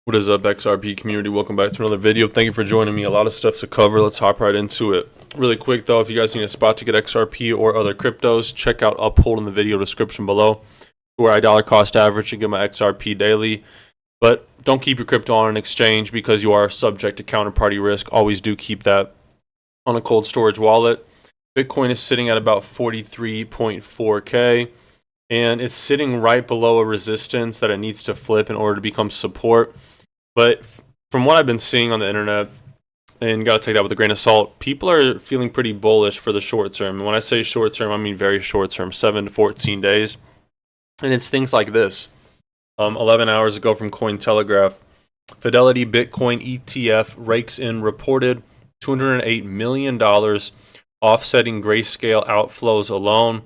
What is up, XRP community? Welcome back to another video. Thank you for joining me. A lot of stuff to cover. Let's hop right into it. Really quick though, if you guys need a spot to get XRP or other cryptos, check out Uphold in the video description below, where I dollar cost average and get my XRP daily. But don't keep your crypto on an exchange because you are subject to counterparty risk. Always do keep that on a cold storage wallet. Bitcoin is sitting at about 43.4K. And it's sitting right below a resistance that it needs to flip in order to become support. But from what I've been seeing on the internet, and got to take that with a grain of salt, people are feeling pretty bullish for the short term. And when I say short term, I mean very short term, 7 to 14 days. And it's things like this. 11 hours ago from Cointelegraph, Fidelity Bitcoin ETF rakes in reported $208 million, offsetting grayscale outflows alone.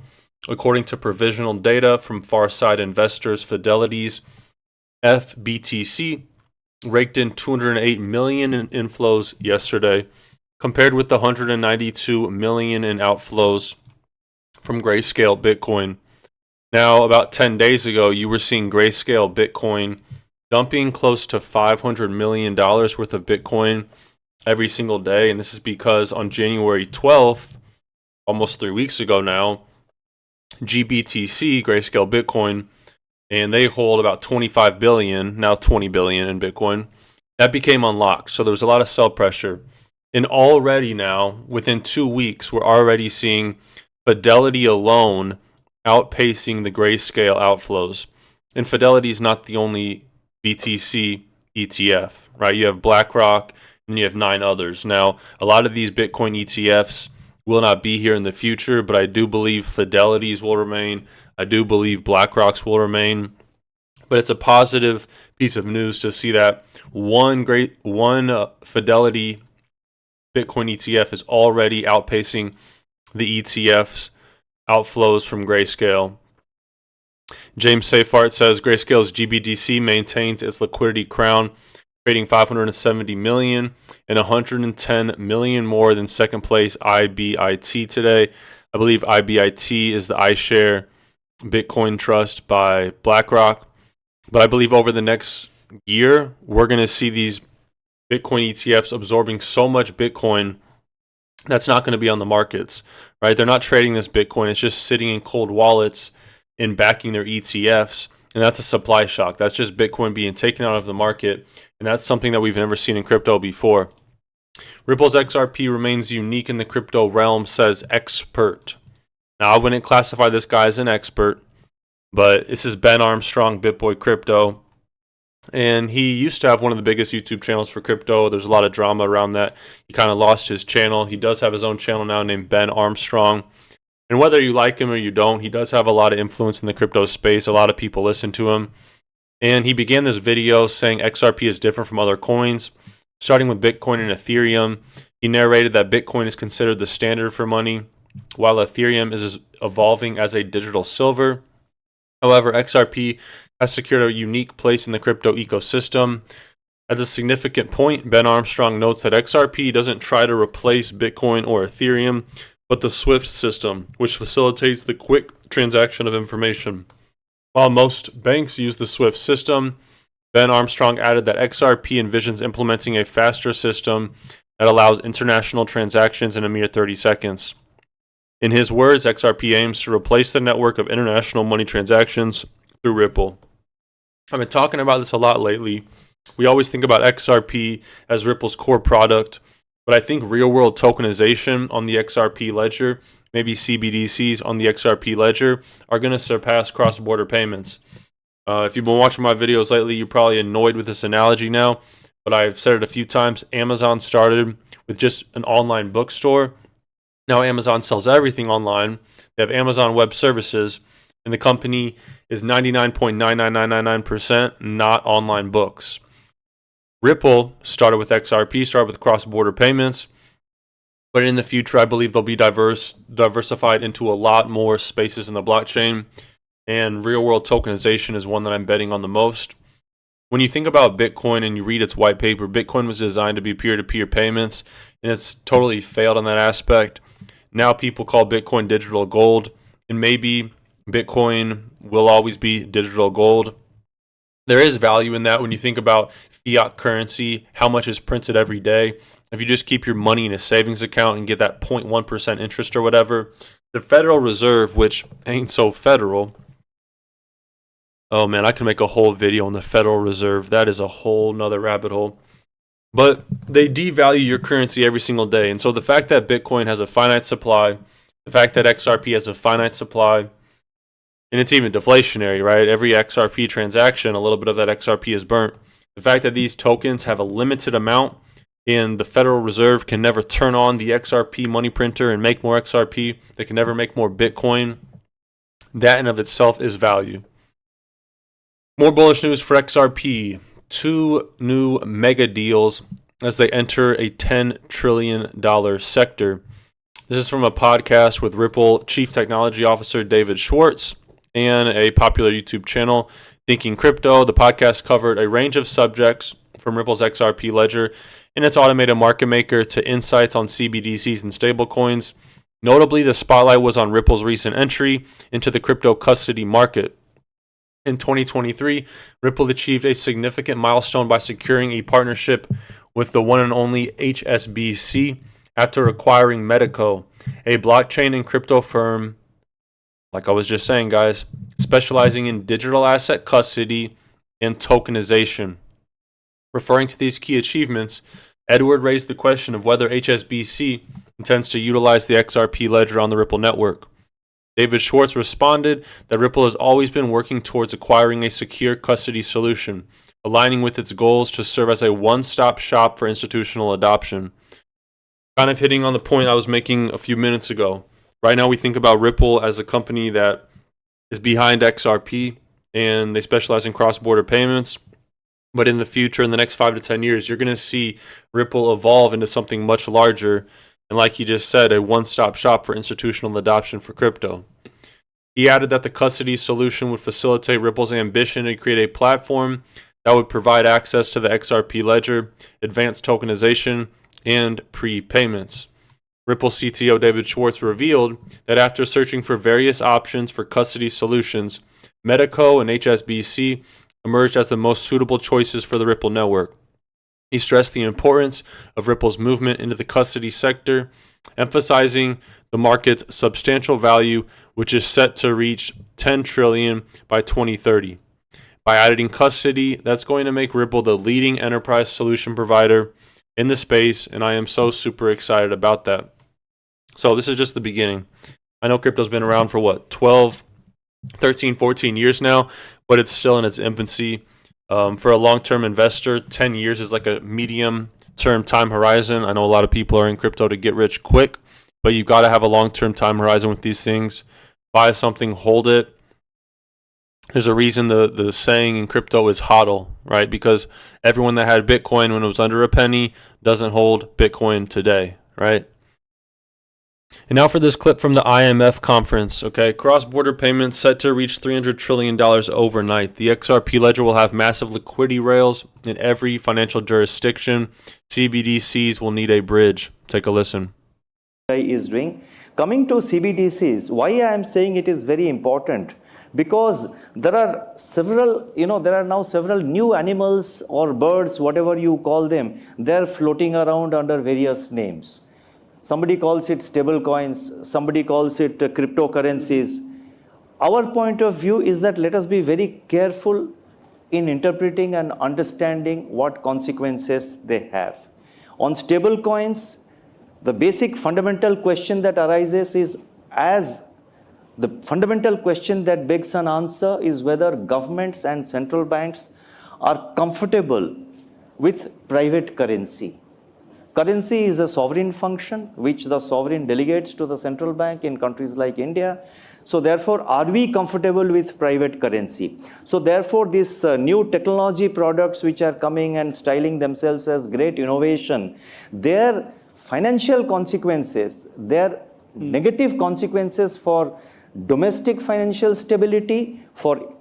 According to provisional data from Farside Investors, Fidelity's FBTC raked in $208 million in inflows yesterday, compared with the $192 million in outflows from Grayscale Bitcoin. Now, about 10 days ago, you were seeing Grayscale Bitcoin dumping close to $500 million worth of Bitcoin every single day, and this is because on January 12th, almost 3 weeks ago now, GBTC, Grayscale Bitcoin, and they hold about 25 billion, now 20 billion in Bitcoin. That became unlocked. So there was a lot of sell pressure. And already now, within 2 weeks, we're already seeing Fidelity alone outpacing the Grayscale outflows. And Fidelity is not the only BTC ETF, right? You have BlackRock and you have 9 others. Now, a lot of these Bitcoin ETFs will not be here in the future, but I do believe Fidelity's will remain. I do believe BlackRock's will remain. But it's a positive piece of news to see that one Fidelity Bitcoin ETF is already outpacing the ETF's outflows from Grayscale. James Seyfarth says Grayscale's GBDC maintains its liquidity crown, trading 570 million and 110 million more than second place IBIT today. I believe IBIT is the iShare Bitcoin Trust by BlackRock. But I believe over the next year, we're going to see these Bitcoin ETFs absorbing so much Bitcoin that's not going to be on the markets, right? They're not trading this Bitcoin. It's just sitting in cold wallets and backing their ETFs. And that's a supply shock. That's just Bitcoin being taken out of the market. And that's something that we've never seen in crypto before. Ripple's XRP remains unique in the crypto realm, says expert. Now, I wouldn't classify this guy as an expert, but this is Ben Armstrong, BitBoy Crypto. And he used to have one of the biggest YouTube channels for crypto. There's a lot of drama around that. He kind of lost his channel. He does have his own channel now named Ben Armstrong. And whether you like him or you don't, he does have a lot of influence in the crypto space. A lot of people listen to him. And he began this video saying XRP is different from other coins, starting with Bitcoin and Ethereum. He narrated that Bitcoin is considered the standard for money, while Ethereum is evolving as a digital silver. However, XRP has secured a unique place in the crypto ecosystem. As a significant point, Ben Armstrong notes that XRP doesn't try to replace Bitcoin or Ethereum, but the SWIFT system, which facilitates the quick transaction of information. While most banks use the SWIFT system, Ben Armstrong added that XRP envisions implementing a faster system that allows international transactions in a mere 30 seconds. In his words, XRP aims to replace the network of international money transactions through Ripple. I've been talking about this a lot lately. We always think about XRP as Ripple's core product, but I think real-world tokenization on the XRP ledger, maybe CBDCs on the XRP ledger, are going to surpass cross-border payments. If you've been watching my videos lately, you're probably annoyed with this analogy now, but I've said it a few times. Amazon started with just an online bookstore. Now Amazon sells everything online. They have Amazon Web Services, and the company is 99.99999% not online books. Ripple started with XRP, started with cross-border payments, but in the future, I believe they'll be diversified into a lot more spaces in the blockchain, and real-world tokenization is one that I'm betting on the most. When you think about Bitcoin and you read its white paper, Bitcoin was designed to be peer-to-peer payments, and it's totally failed on that aspect. Now people call Bitcoin digital gold, and maybe Bitcoin will always be digital gold. There is value in that when you think about fiat currency, how much is printed every day. If you just keep your money in a savings account and get that 0.1% interest or whatever, the Federal Reserve, which ain't so federal, oh man, I can make a whole video on the Federal Reserve. That is a whole nother rabbit hole. But they devalue your currency every single day. And so the fact that Bitcoin has a finite supply, the fact that XRP has a finite supply, and it's even deflationary, right? Every XRP transaction, a little bit of that XRP is burnt. The fact that these tokens have a limited amount and the Federal Reserve can never turn on the XRP money printer and make more XRP, they can never make more Bitcoin, that in of itself is value. More bullish news for XRP. 2 new mega deals as they enter a $10 trillion sector. This is from a podcast with Ripple Chief Technology Officer David Schwartz and a popular YouTube channel, Thinking Crypto. The podcast covered a range of subjects from Ripple's XRP ledger and its automated market maker to insights on CBDCs and stablecoins. Notably, the spotlight was on Ripple's recent entry into the crypto custody market. In 2023, Ripple achieved a significant milestone by securing a partnership with the one and only HSBC after acquiring Medico, a blockchain and crypto firm, like I was just saying, guys, specializing in digital asset custody and tokenization. Referring to these key achievements, Edward raised the question of whether HSBC intends to utilize the XRP ledger on the Ripple network. David Schwartz responded that Ripple has always been working towards acquiring a secure custody solution, aligning with its goals to serve as a one-stop shop for institutional adoption. Kind of hitting on the point I was making a few minutes ago. Right now we think about Ripple as a company that is behind XRP and they specialize in cross-border payments. But in the future, in the next 5 to 10 years, you're going to see Ripple evolve into something much larger. And like he just said, a one-stop shop for institutional adoption for crypto. He added that the custody solution would facilitate Ripple's ambition to create a platform that would provide access to the XRP ledger, advanced tokenization, and prepayments. Ripple CTO David Schwartz revealed that after searching for various options for custody solutions, Medico and HSBC emerged as the most suitable choices for the Ripple network. He stressed the importance of Ripple's movement into the custody sector, emphasizing the market's substantial value, which is set to reach $10 trillion by 2030. By adding custody, that's going to make Ripple the leading enterprise solution provider in the space, and I am so super excited about that. So this is just the beginning. I know crypto's been around for 13, 14 years now, but it's still in its infancy. For a long-term investor, 10 years is like a medium-term time horizon. I know a lot of people are in crypto to get rich quick, but you got to have a long-term time horizon with these things. Buy something, hold it. There's a reason the saying in crypto is hodl, right? Because everyone that had Bitcoin when it was under a penny doesn't hold Bitcoin today, right? And now for this clip from the IMF conference, okay? Cross-border payments set to reach $300 trillion overnight. The XRP ledger will have massive liquidity rails in every financial jurisdiction. CBDCs will need a bridge. Take a listen. Is doing. Coming to CBDCs, why I am saying it is very important? Because there are now several new animals or birds, whatever you call them, they're floating around under various names. Somebody calls it stable coins, somebody calls it cryptocurrencies. Our point of view is that let us be very careful in interpreting and understanding what consequences they have. On stable coins, the basic fundamental question that arises is the fundamental question that begs an answer is whether governments and central banks are comfortable with private currency. Currency is a sovereign function which the sovereign delegates to the central bank in countries like India. So therefore, are we comfortable with private currency? So therefore, these new technology products which are coming and styling themselves as great innovation, their financial consequences, their negative consequences for domestic financial stability, for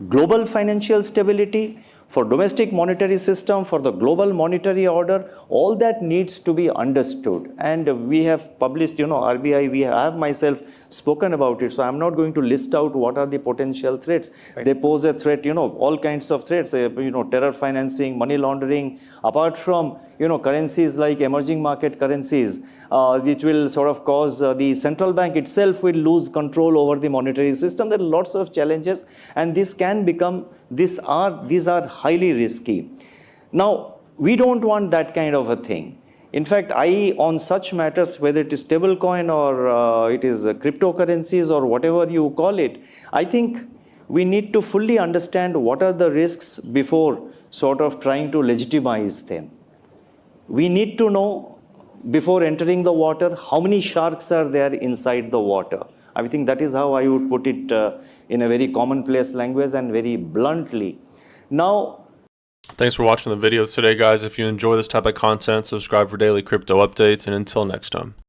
global financial stability, for domestic monetary system, for the global monetary order, all that needs to be understood. And we have published, RBI, we have myself spoken about it. So I'm not going to list out what are the potential threats. Right. They pose a threat, all kinds of threats, terror financing, money laundering, apart from, currencies like emerging market currencies, which will sort of cause the central bank itself will lose control over the monetary system. There are lots of challenges, and this can become, these are highly risky. Now, we don't want that kind of a thing. In fact, on such matters, whether it is stablecoin or it is cryptocurrencies or whatever you call it, I think we need to fully understand what are the risks before sort of trying to legitimize them. We need to know before entering the water how many sharks are there inside the water. I think that is how I would put it in a very commonplace language and very bluntly. Now, thanks for watching the videos today, guys. If you enjoy this type of content, subscribe for daily crypto updates, and until next time.